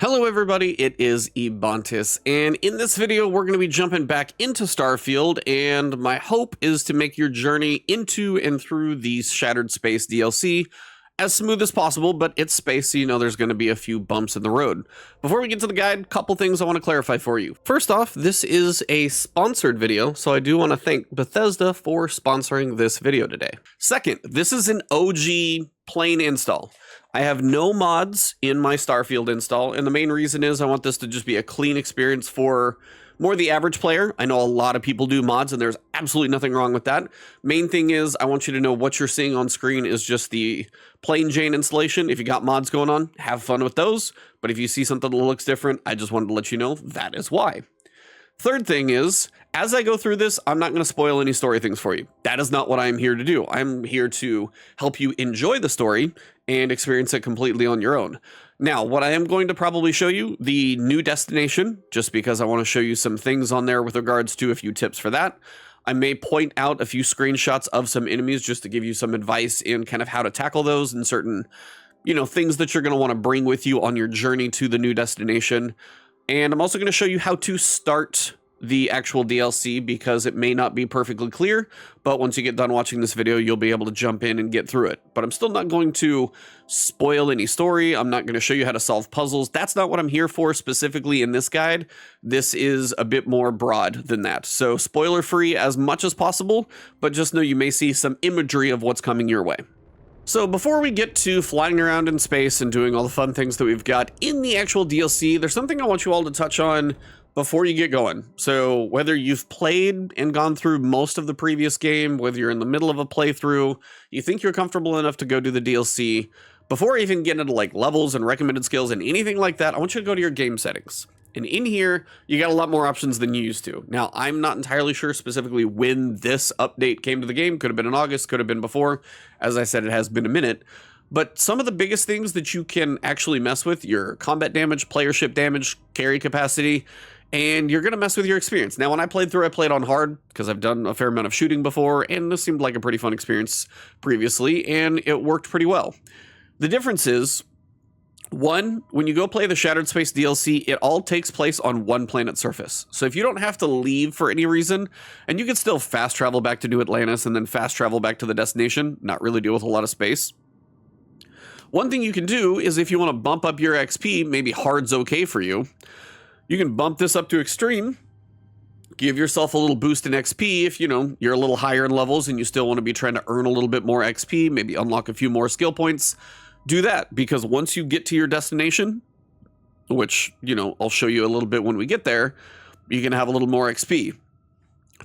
Hello everybody, it is Ebontis, and in this video we're going to be jumping back into Starfield, and my hope is to make your journey into and through the Shattered Space DLC as smooth as possible, but it's space, so you know there's going to be a few bumps in the road. Before we get to the guide, couple things I want to clarify for you. First off, this is a sponsored video, so I do want to thank Bethesda for sponsoring this video today. Second, this is an OG plain install. I have no mods in my Starfield install, and the main reason is I want this to just be a clean experience for more the average player. I know a lot of people do mods, and there's absolutely nothing wrong with that. Main thing is I want you to know what you're seeing on screen is just the plain Jane installation. If you got mods going on, have fun with those. But if you see something that looks different, I just wanted to let you know that is why. Third thing is, as I go through this, I'm not going to spoil any story things for you. That is not what I'm here to do. I'm here to help you enjoy the story and experience it completely on your own. Now, what I am going to probably show you, the new destination, just because I want to show you some things on there with regards to a few tips for that. I may point out a few screenshots of some enemies just to give you some advice in kind of how to tackle those and certain, things that you're going to want to bring with you on your journey to the new destination. And I'm also going to show you how to start the actual DLC because it may not be perfectly clear, but once you get done watching this video, you'll be able to jump in and get through it. But I'm still not going to spoil any story. I'm not going to show you how to solve puzzles. That's not what I'm here for specifically in this guide. This is a bit more broad than that. So spoiler free as much as possible, but just know you may see some imagery of what's coming your way. So before we get to flying around in space and doing all the fun things that we've got in the actual DLC, there's something I want you all to touch on before you get going. So whether you've played and gone through most of the previous game, whether you're in the middle of a playthrough, you think you're comfortable enough to go do the DLC, before I even get into like levels and recommended skills and anything like that, I want you to go to your game settings. And in here, you got a lot more options than you used to. Now, I'm not entirely sure specifically when this update came to the game. Could have been in August, could have been before. As I said, it has been a minute. But some of the biggest things that you can actually mess with, your combat damage, player ship damage, carry capacity, and you're going to mess with your experience. Now, when I played through, I played on hard because I've done a fair amount of shooting before, and this seemed like a pretty fun experience previously, and it worked pretty well. The difference is, one, when you go play the Shattered Space DLC, it all takes place on one planet surface. So if you don't have to leave for any reason, and you can still fast travel back to New Atlantis and then fast travel back to the destination, not really deal with a lot of space. One thing you can do is if you want to bump up your XP, maybe hard's okay for you, you can bump this up to extreme, give yourself a little boost in XP if, you're a little higher in levels and you still want to be trying to earn a little bit more XP, maybe unlock a few more skill points. Do that, because once you get to your destination, which, I'll show you a little bit when we get there, you can have a little more XP.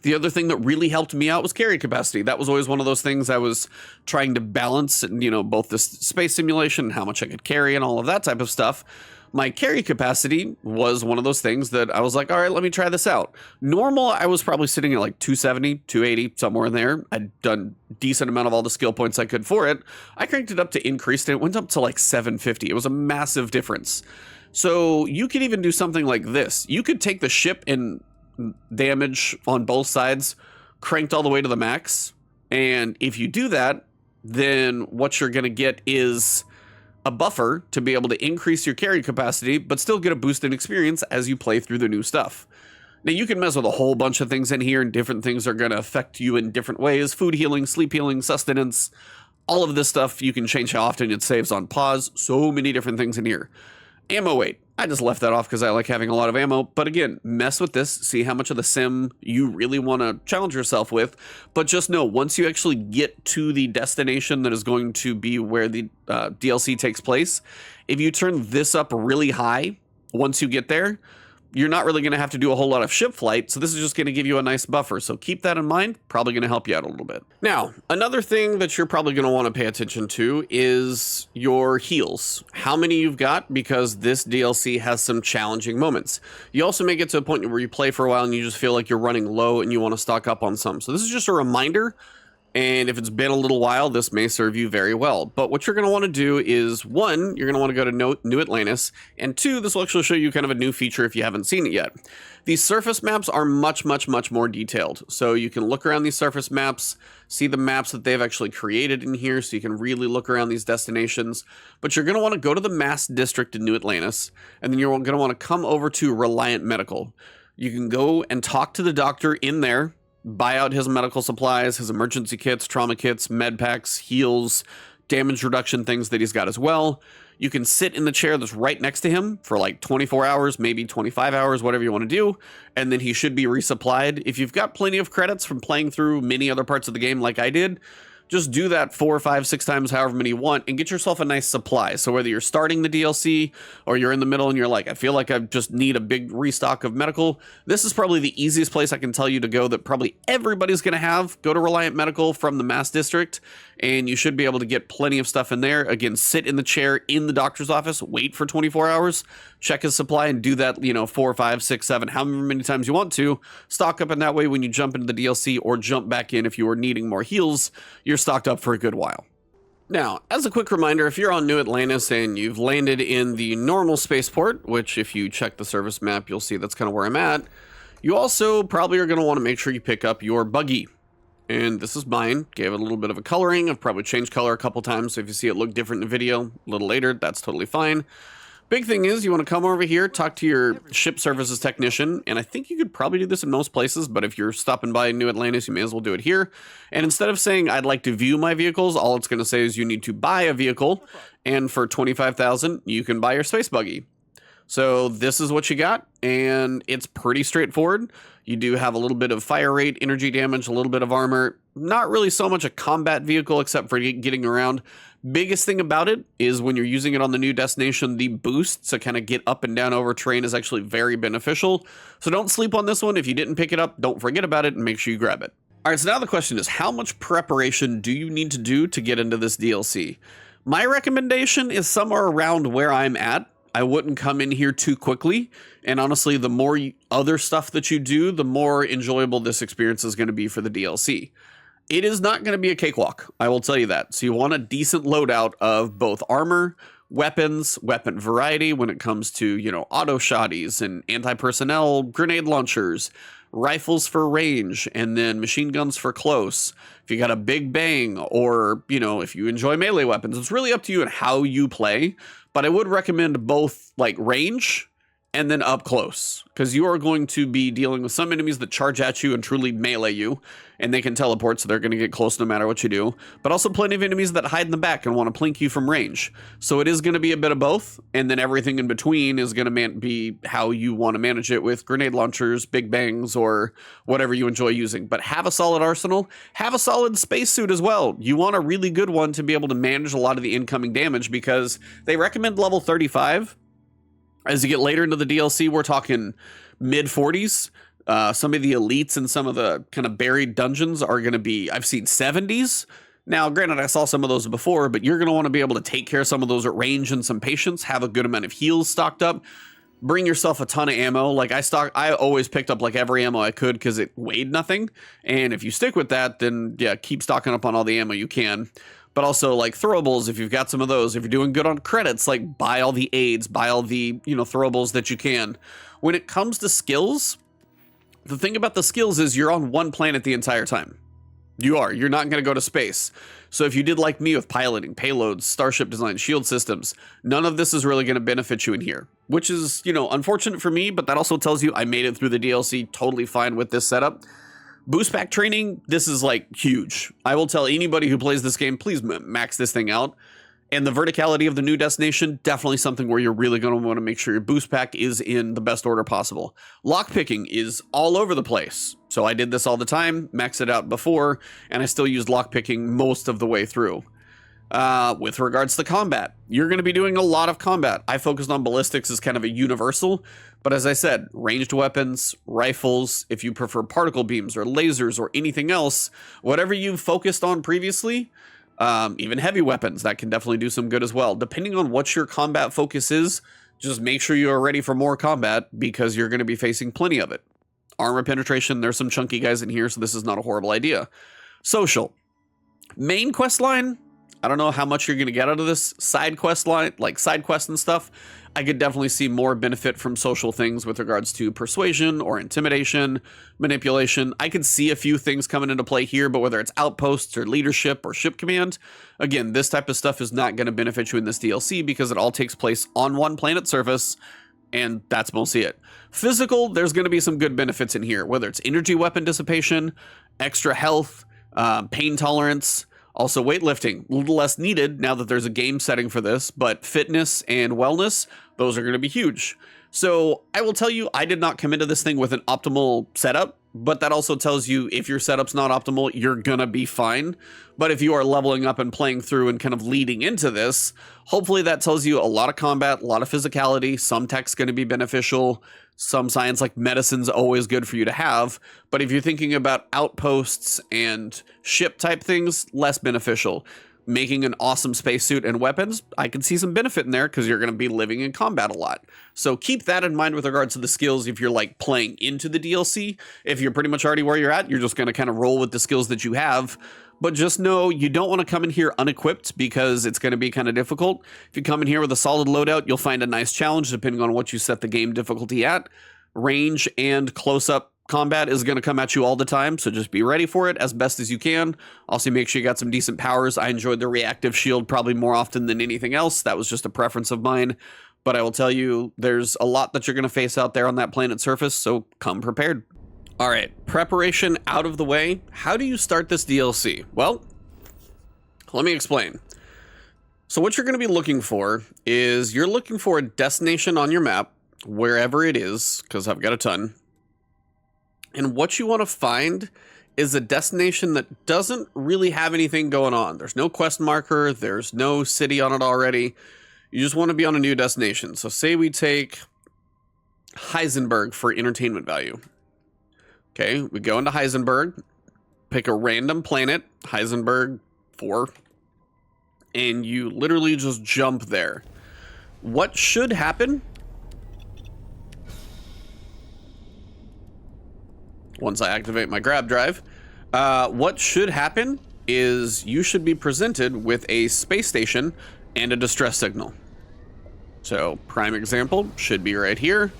The other thing that really helped me out was carry capacity. That was always one of those things I was trying to balance, both the space simulation, how much I could carry and all of that type of stuff. My carry capacity was one of those things that I was like, all right, let me try this out. Normal, I was probably sitting at like 270, 280, somewhere in there. I'd done a decent amount of all the skill points I could for it. I cranked it up to increased, and it went up to like 750. It was a massive difference. So you could even do something like this. You could take the ship and damage on both sides, cranked all the way to the max. And if you do that, then what you're going to get is a buffer to be able to increase your carry capacity, but still get a boost in experience as you play through the new stuff. Now, you can mess with a whole bunch of things in here, and different things are going to affect you in different ways. Food healing, sleep healing, sustenance, all of this stuff. You can change how often it saves on pause. So many different things in here. Ammo weight. I just left that off because I like having a lot of ammo. But again, mess with this. See how much of the sim you really want to challenge yourself with. But just know, once you actually get to the destination that is going to be where the DLC takes place, if you turn this up really high, once you get there, you're not really going to have to do a whole lot of ship flight, so this is just going to give you a nice buffer. So keep that in mind, probably going to help you out a little bit. Now, another thing that you're probably going to want to pay attention to is your heals. How many you've got, because this DLC has some challenging moments. You also may get to a point where you play for a while and you just feel like you're running low and you want to stock up on some. So this is just a reminder, And if it's been a little while, this may serve you very well. But what you're going to want to do is, one, you're going to want to go to New Atlantis, and two, this will actually show you kind of a new feature if you haven't seen it yet. These surface maps are much more detailed. So you can look around these surface maps, see the maps that they've actually created in here, so you can really look around these destinations. But you're going to want to go to the Mass District in New Atlantis, and then you're going to want to come over to Reliant Medical. You can go and talk to the doctor in there, buy out his medical supplies, his emergency kits, trauma kits, med packs, heals, damage reduction things that he's got as well. You can sit in the chair that's right next to him for like 24 hours, maybe 25 hours, whatever you want to do, and then he should be resupplied. If you've got plenty of credits from playing through many other parts of the game like I did, just do that 4, 5, 6 times, however many you want, and get yourself a nice supply. So whether you're starting the DLC or you're in the middle and you're like, I feel like I just need a big restock of medical, this is probably the easiest place I can tell you to go that probably everybody's going to have. Go to Reliant Medical from the Mass District, and you should be able to get plenty of stuff in there. Again, sit in the chair in the doctor's office, wait for 24 hours, check his supply, and do that, 4, 5, 6, 7, however many times you want to. Stock up in that way when you jump into the DLC or jump back in if you are needing more heals. You're stocked up for a good while. Now, as a quick reminder, if you're on New Atlantis and you've landed in the normal spaceport, which if you check the service map, you'll see that's kind of where I'm at, you also probably are going to want to make sure you pick up your buggy. And this is mine. Gave it a little bit of a coloring. I've probably changed color a couple times, so if you see it look different in the video a little later, that's totally fine. Big thing is you want to come over here, talk to your ship services technician, and I think you could probably do this in most places, but if you're stopping by New Atlantis, you may as well do it here. And instead of saying, I'd like to view my vehicles, all it's going to say is you need to buy a vehicle, and for $25,000, you can buy your space buggy. So this is what you got, and it's pretty straightforward. You do have a little bit of fire rate, energy damage, a little bit of armor. Not really so much a combat vehicle except for getting around. Biggest thing about it is when you're using it on the new destination, the boost to kind of get up and down over terrain is actually very beneficial. So don't sleep on this one. If you didn't pick it up, don't forget about it and make sure you grab it. All right, so now the question is, how much preparation do you need to do to get into this DLC? My recommendation is somewhere around where I'm at. I wouldn't come in here too quickly. And honestly, the more other stuff that you do, the more enjoyable this experience is going to be for the DLC. It is not going to be a cakewalk, I will tell you that. So you want a decent loadout of both armor, weapons, weapon variety when it comes to, auto shotties and anti-personnel grenade launchers, rifles for range, and then machine guns for close. If you got a big bang or, if you enjoy melee weapons, it's really up to you and how you play. But I would recommend both like range and then up close, because you are going to be dealing with some enemies that charge at you and truly melee you, and they can teleport, so they're going to get close no matter what you do, but also plenty of enemies that hide in the back and want to plink you from range. So it is going to be a bit of both, and then everything in between is going to be how you want to manage it with grenade launchers, big bangs, or whatever you enjoy using. But have a solid arsenal, have a solid spacesuit as well. You want a really good one to be able to manage a lot of the incoming damage, because they recommend level 35. As you get later into the DLC, we're talking mid 40s. Some of the elites and some of the kind of buried dungeons are going to be, I've seen 70s. Now, granted, I saw some of those before, but you're going to want to be able to take care of some of those at range and some patience, have a good amount of heals stocked up, bring yourself a ton of ammo. Like I always picked up like every ammo I could because it weighed nothing. And if you stick with that, then yeah, keep stocking up on all the ammo you can. But also like throwables, if you've got some of those, if you're doing good on credits, like buy all the aids, buy all the, throwables that you can. When it comes to skills, the thing about the skills is you're on one planet the entire time. You're not going to go to space. So if you did like me with piloting, payloads, starship design, shield systems, none of this is really going to benefit you in here, which is, unfortunate for me, but that also tells you I made it through the DLC totally fine with this setup. Boost pack training, this is like huge. I will tell anybody who plays this game, please max this thing out. And the verticality of the new destination, definitely something where you're really going to want to make sure your boost pack is in the best order possible. Lockpicking is all over the place. So I did this all the time, maxed it out before, and I still used lockpicking most of the way through. With regards to combat, you're going to be doing a lot of combat. I focused on ballistics as kind of a universal, but as I said, ranged weapons, rifles, if you prefer particle beams or lasers or anything else, whatever you've focused on previously, even heavy weapons, that can definitely do some good as well. Depending on what your combat focus is, just make sure you are ready for more combat because you're going to be facing plenty of it. Armor penetration, there's some chunky guys in here, so this is not a horrible idea. Social. Main quest line, I don't know how much you're going to get out of this. Side quest line, like side quests and stuff, I could definitely see more benefit from social things with regards to persuasion or intimidation, manipulation. I could see a few things coming into play here, but whether it's outposts or leadership or ship command, again, this type of stuff is not going to benefit you in this DLC because it all takes place on one planet surface, and that's mostly it. Physical, there's going to be some good benefits in here, whether it's energy weapon dissipation, extra health, pain tolerance, also weightlifting, a little less needed now that there's a game setting for this, but fitness and wellness, those are going to be huge. So I will tell you, I did not come into this thing with an optimal setup, but that also tells you if your setup's not optimal, you're going to be fine. But if you are leveling up and playing through and kind of leading into this, hopefully that tells you a lot of combat, a lot of physicality, some tech's going to be beneficial. Some science like medicine's always good for you to have, but if you're thinking about outposts and ship type things, less beneficial. Making an awesome spacesuit and weapons, I can see some benefit in there because you're going to be living in combat a lot. So keep that in mind with regards to the skills if you're like playing into the DLC. If you're pretty much already where you're at, you're just going to kind of roll with the skills that you have. But just know you don't want to come in here unequipped because it's going to be kind of difficult. If you come in here with a solid loadout, you'll find a nice challenge depending on what you set the game difficulty at. Range and close-up combat is going to come at you all the time, so just be ready for it as best as you can. Also, make sure you got some decent powers. I enjoyed the reactive shield probably more often than anything else. That was just a preference of mine. But I will tell you, there's a lot that you're going to face out there on that planet surface, so come prepared. All right, preparation out of the way. How do you start this DLC? Well, let me explain. So what you're going to be looking for is you're looking for a destination on your map, wherever it is, because I've got a ton. And what you want to find is a destination that doesn't really have anything going on. There's no quest marker. There's no city on it already. You just want to be on a new destination. So say we take Heisenberg for entertainment value. Okay, we go into Heisenberg, pick a random planet, Heisenberg 4, and you literally just jump there. What should happen? Once I activate my grab drive, what should happen is you should be presented with a space station and a distress signal. So prime example should be right here.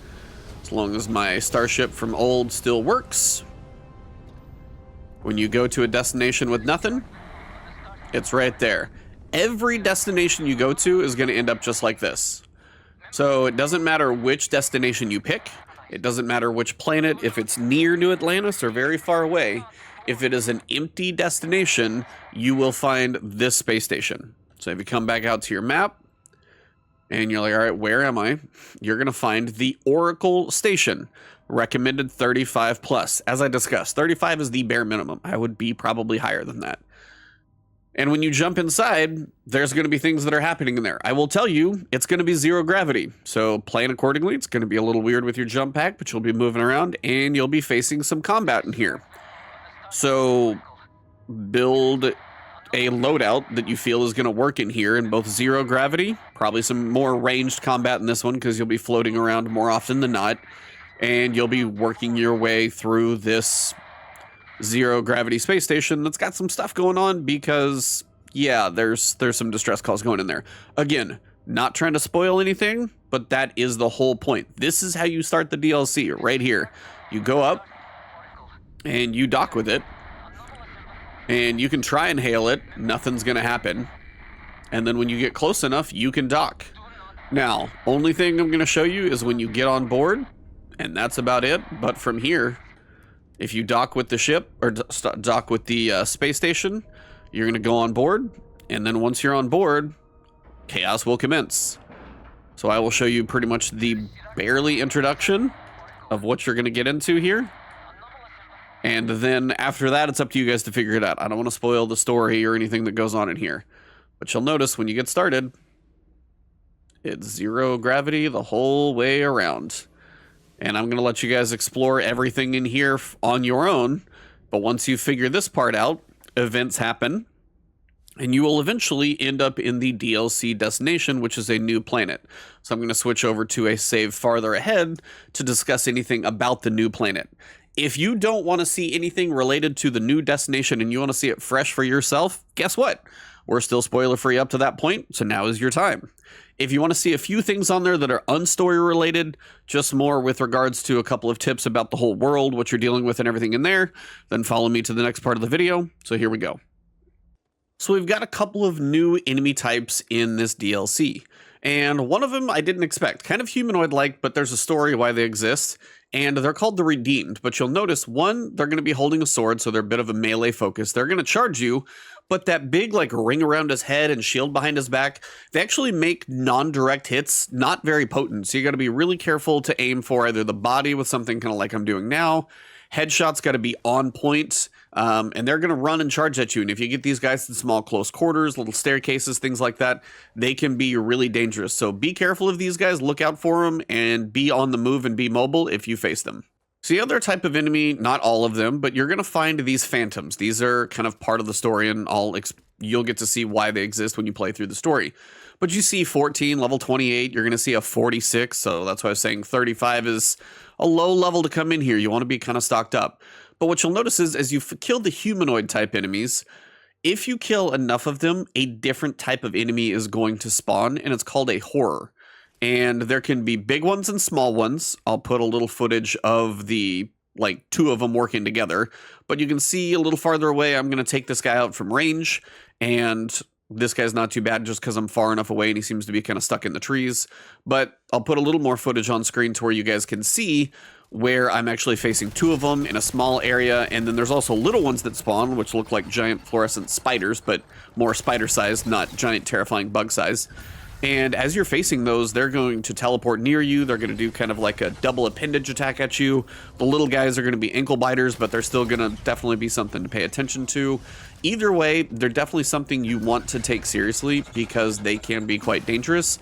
As long as my starship from old still works. When you go to a destination with nothing, it's right there. Every destination you go to is going to end up just like this. So it doesn't matter which destination you pick. It doesn't matter which planet, if it's near New Atlantis or very far away. If it is an empty destination, you will find this space station. So if you come back out to your map, and you're like, all right, where am I? You're going to find the Oracle Station, recommended 35 plus. As I discussed, 35 is the bare minimum. I would be probably higher than that. And when you jump inside, there's going to be things that are happening in there. I will tell you, it's going to be zero gravity. So plan accordingly. It's going to be a little weird with your jump pack, but you'll be moving around and you'll be facing some combat in here. So build a loadout that you feel is going to work in here in both zero gravity, probably some more ranged combat in this one because you'll be floating around more often than not, and you'll be working your way through this zero gravity space station that's got some stuff going on because, yeah, there's some distress calls going in there. Again, not trying to spoil anything, but that is the whole point. This is how you start the DLC right here. You go up and you dock with it. And you can try and hail it, nothing's gonna happen. And then when you get close enough, you can dock. Now, only thing I'm gonna show you is when you get on board, and that's about it. But from here, if you dock with the ship, or dock with the space station, you're gonna go on board, and then once you're on board, chaos will commence. So I will show you pretty much the barely introduction of what you're gonna get into here. And then after that, it's up to you guys to figure it out. I don't want to spoil the story or anything that goes on in here. But you'll notice when you get started, it's zero gravity the whole way around. And I'm going to let you guys explore everything in here on your own. But once you figure this part out, events happen. And you will eventually end up in the DLC destination, which is a new planet. So I'm going to switch over to a save farther ahead to discuss anything about the new planet. If you don't want to see anything related to the new destination and you want to see it fresh for yourself, guess what? We're still spoiler free up to that point, so now is your time. If you want to see a few things on there that are unstory related, just more with regards to a couple of tips about the whole world, what you're dealing with and everything in there, then follow me to the next part of the video. So here we go. So we've got a couple of new enemy types in this DLC. And one of them I didn't expect. Kind of humanoid-like, but there's a story why they exist. And they're called the Redeemed. But you'll notice, one, they're going to be holding a sword, so they're a bit of a melee focus. They're going to charge you, but that big like ring around his head and shield behind his back, they actually make non-direct hits not very potent. So you got to be really careful to aim for either the body with something kind of like I'm doing now. Headshots got to be on point, and they're going to run and charge at you. And if you get these guys in small close quarters, little staircases, things like that, they can be really dangerous. So be careful of these guys, look out for them, and be on the move and be mobile if you face them. So the other type of enemy, not all of them, but you're going to find these phantoms. These are kind of part of the story, and you'll get to see why they exist when you play through the story. But you see 14, level 28, you're going to see a 46, so that's why I was saying 35 is a low level to come in here. You want to be kind of stocked up. But what you'll notice is, as you kill the humanoid type enemies, if you kill enough of them, a different type of enemy is going to spawn, and it's called a horror. And there can be big ones and small ones. I'll put a little footage of the, like, two of them working together. But you can see a little farther away, I'm going to take this guy out from range, and this guy's not too bad just because I'm far enough away and he seems to be kind of stuck in the trees. But I'll put a little more footage on screen to where you guys can see where I'm actually facing two of them in a small area. And then there's also little ones that spawn, which look like giant fluorescent spiders, but more spider sized, not giant terrifying bug size. And as you're facing those, they're going to teleport near you. They're going to do kind of like a double appendage attack at you. The little guys are going to be ankle biters, but they're still going to definitely be something to pay attention to. Either way, they're definitely something you want to take seriously because they can be quite dangerous.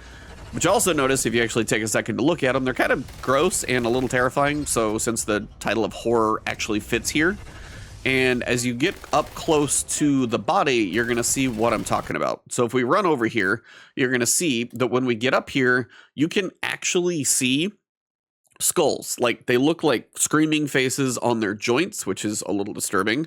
But you also notice, if you actually take a second to look at them, they're kind of gross and a little terrifying. So since the title of horror actually fits here, and as you get up close to the body, you're going to see what I'm talking about. So if we run over here, you're going to see that when we get up here, you can actually see skulls. Like, they look like screaming faces on their joints, which is a little disturbing.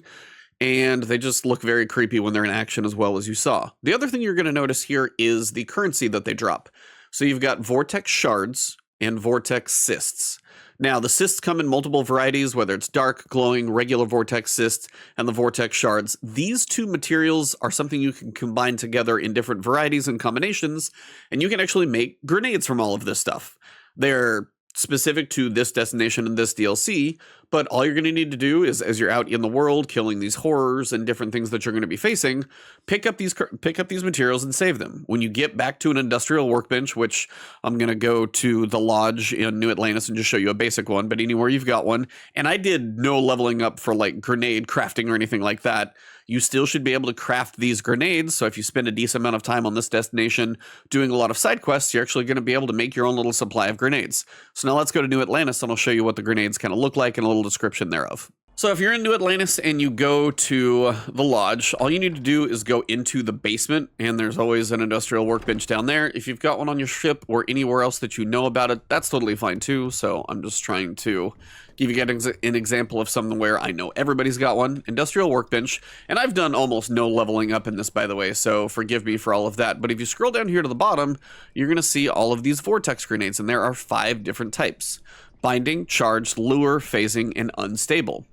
And they just look very creepy when they're in action, as well, as you saw. The other thing you're going to notice here is the currency that they drop. So you've got Vortex shards and Vortex cysts. Now, the cysts come in multiple varieties, whether it's dark, glowing, regular Vortex cysts, and the Vortex shards. These two materials are something you can combine together in different varieties and combinations, and you can actually make grenades from all of this stuff. They're specific to this destination and this DLC, but all you're going to need to do is, as you're out in the world killing these horrors and different things that you're going to be facing, pick up these materials and save them. When you get back to an industrial workbench, which I'm going to go to the lodge in New Atlantis and just show you a basic one, but anywhere you've got one, and I did no leveling up for like grenade crafting or anything like that, you still should be able to craft these grenades. So if you spend a decent amount of time on this destination doing a lot of side quests, you're actually going to be able to make your own little supply of grenades. So now let's go to New Atlantis and I'll show you what the grenades kind of look like and a little description thereof. So if you're in New Atlantis and you go to the lodge, all you need to do is go into the basement, and there's always an industrial workbench down there. If you've got one on your ship or anywhere else that you know about it, that's totally fine too. So I'm just trying to give you an example of something where I know everybody's got one. Industrial workbench, and I've done almost no leveling up in this, by the way, so forgive me for all of that. But if you scroll down here to the bottom, you're going to see all of these Vortex grenades, and there are 5 different types: binding, charged, lure, phasing, and unstable.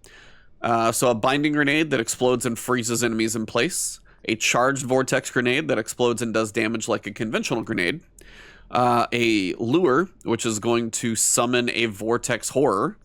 So a binding grenade that explodes and freezes enemies in place. A charged Vortex grenade that explodes and does damage like a conventional grenade. A lure, which is going to summon a Vortex horror.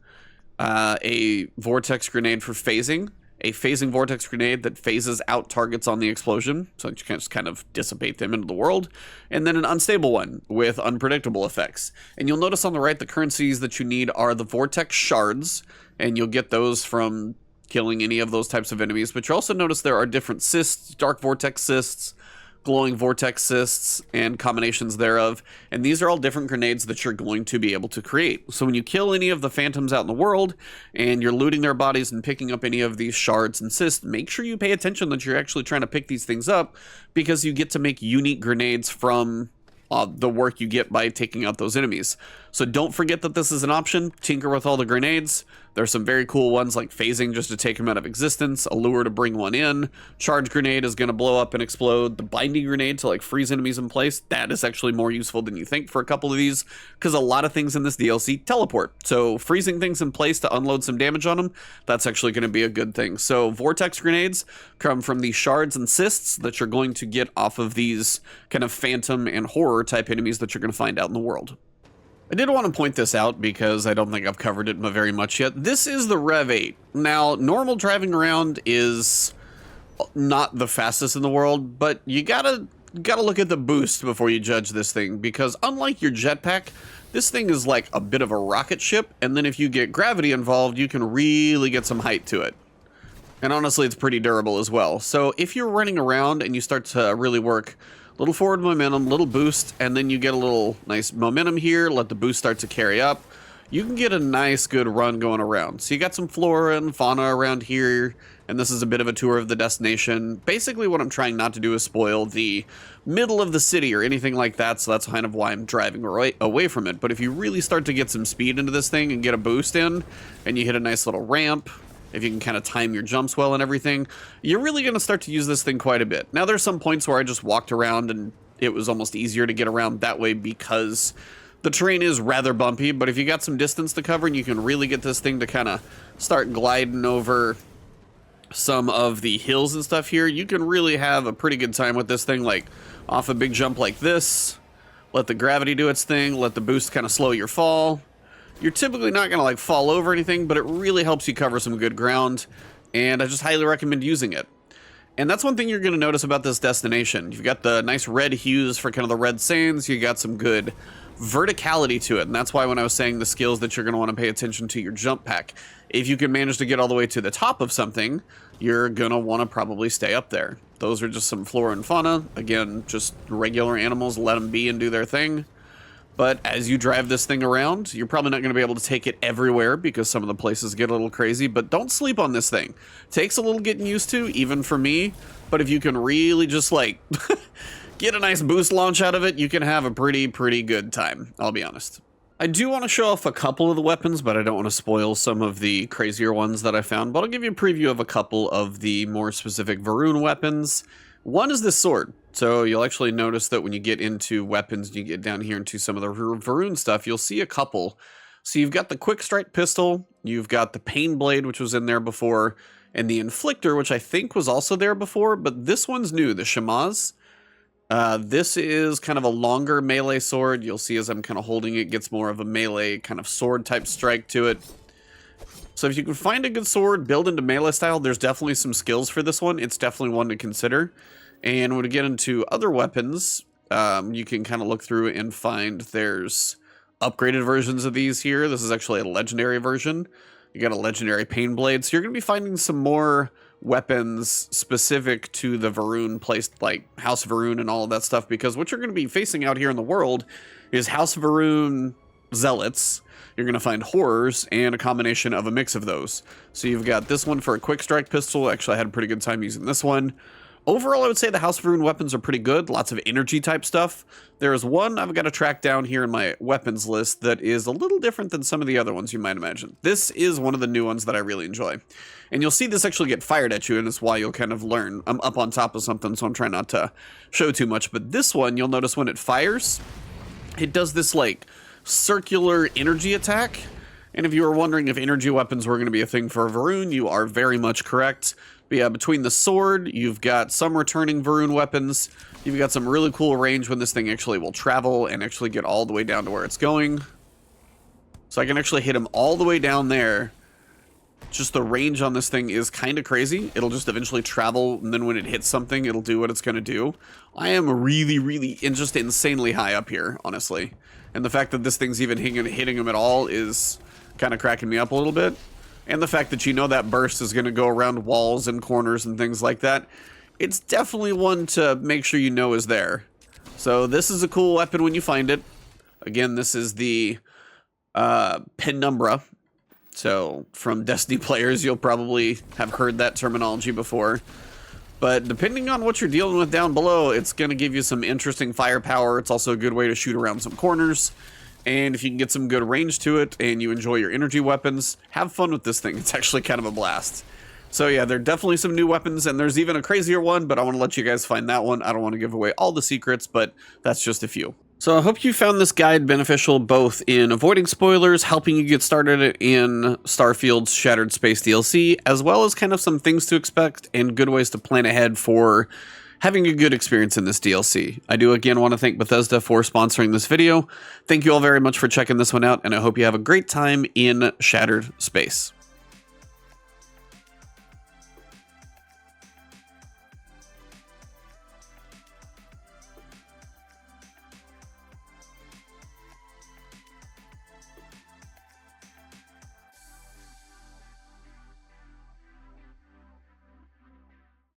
A Vortex grenade for phasing. A phasing Vortex grenade that phases out targets on the explosion, so you can just kind of dissipate them into the world. And then an unstable one with unpredictable effects. And you'll notice on the right, the currencies that you need are the Vortex shards, and you'll get those from killing any of those types of enemies. But you also notice there are different cysts: dark Vortex cysts, glowing Vortex cysts, and combinations thereof. And these are all different grenades that you're going to be able to create. So when you kill any of the phantoms out in the world and you're looting their bodies and picking up any of these shards and cysts, make sure you pay attention that you're actually trying to pick these things up, because you get to make unique grenades from the work you get by taking out those enemies. So don't forget that this is an option. Tinker with all the grenades. There's some very cool ones like phasing just to take them out of existence, a lure to bring one in, charge grenade is going to blow up and explode, the binding grenade to like freeze enemies in place. That is actually more useful than you think for a couple of these, because a lot of things in this DLC teleport. So freezing things in place to unload some damage on them, that's actually going to be a good thing. So Vortex grenades come from the shards and cysts that you're going to get off of these kind of phantom and horror type enemies that you're going to find out in the world. I did want to point this out because I don't think I've covered it very much yet. This is the Rev 8. Now, normal driving around is not the fastest in the world, but you gotta look at the boost before you judge this thing, because unlike your jetpack, this thing is like a bit of a rocket ship, and then if you get gravity involved, you can really get some height to it. And honestly, it's pretty durable as well. So if you're running around and you start to really work little forward momentum, little boost, and then you get a little nice momentum here, let the boost start to carry up, you can get a nice good run going around. So you got some flora and fauna around here, and this is a bit of a tour of the destination. Basically what I'm trying not to do is spoil the middle of the city or anything like that, so that's kind of why I'm driving away from it. But if you really start to get some speed into this thing and get a boost in, and you hit a nice little ramp, if you can kind of time your jumps well and everything, you're really going to start to use this thing quite a bit. Now, there's some points where I just walked around and it was almost easier to get around that way because the terrain is rather bumpy, but if you got some distance to cover and you can really get this thing to kind of start gliding over some of the hills and stuff here, you can really have a pretty good time with this thing, like off a big jump like this, let the gravity do its thing, let the boost kind of slow your fall. You're typically not going to like fall over anything, but it really helps you cover some good ground, and I just highly recommend using it. And that's one thing you're going to notice about this destination. You've got the nice red hues for kind of the red sands, you got some good verticality to it, and that's why when I was saying the skills that you're going to want to pay attention to your jump pack. If you can manage to get all the way to the top of something, you're going to want to probably stay up there. Those are just some flora and fauna. Again, just regular animals, let them be and do their thing. But as you drive this thing around, you're probably not going to be able to take it everywhere because some of the places get a little crazy, but don't sleep on this thing. Takes a little getting used to, even for me, but if you can really just like get a nice boost launch out of it, you can have a pretty good time, I'll be honest. I do want to show off a couple of the weapons, but I don't want to spoil some of the crazier ones that I found, but I'll give you a preview of a couple of the more specific Varun weapons. One is this sword. So you'll actually notice that when you get into weapons, you get down here into some of the Varun stuff, you'll see a couple. So you've got the quick strike pistol, you've got the pain blade, which was in there before, and the inflictor, which I think was also there before, but this one's new, the Shamaz. This is kind of a longer melee sword. You'll see as I'm kind of holding it, gets more of a melee kind of sword type strike to it. So if you can find a good sword, build into melee style, there's definitely some skills for this one. It's definitely one to consider. And when we get into other weapons, you can kind of look through and find there's upgraded versions of these here. This is actually a legendary version. You got a legendary pain blade. So you're going to be finding some more weapons specific to the Varun place, like House Varun and all of that stuff, because what you're going to be facing out here in the world is House Varun zealots. You're going to find horrors and a combination of a mix of those. So you've got this one for a quick strike pistol. Actually, I had a pretty good time using this one. Overall, I would say the House Varun weapons are pretty good. Lots of energy type stuff. There is one I've got to track down here in my weapons list that is a little different than some of the other ones you might imagine. This is one of the new ones that I really enjoy. And you'll see this actually get fired at you, and it's why you'll kind of learn. I'm up on top of something, so I'm trying not to show too much. But this one, you'll notice when it fires, it does this like circular energy attack. And if you were wondering if energy weapons were going to be a thing for Varun, you are very much correct. But yeah, between the sword, you've got some returning Varun weapons. You've got some really cool range when this thing actually will travel and actually get all the way down to where it's going. So I can actually hit him all the way down there. Just the range on this thing is kind of crazy. It'll just eventually travel, and then when it hits something, it'll do what it's going to do. I am really just insanely high up here, honestly. And the fact that this thing's even hitting him at all is kind of cracking me up a little bit. And the fact that you know that burst is going to go around walls and corners and things like that, it's definitely one to make sure you know is there. So this is a cool weapon when you find it. Again, this is the Penumbra. So from Destiny players, you'll probably have heard that terminology before. But depending on what you're dealing with down below, it's going to give you some interesting firepower. It's also a good way to shoot around some corners. And if you can get some good range to it and you enjoy your energy weapons, have fun with this thing. It's actually kind of a blast. So yeah, there are definitely some new weapons, and there's even a crazier one, but I want to let you guys find that one. I don't want to give away all the secrets, but that's just a few. So I hope you found this guide beneficial both in avoiding spoilers, helping you get started in Starfield's Shattered Space DLC, as well as kind of some things to expect and good ways to plan ahead for having a good experience in this DLC. I do again want to thank Bethesda for sponsoring this video. Thank you all very much for checking this one out, and I hope you have a great time in Shattered Space.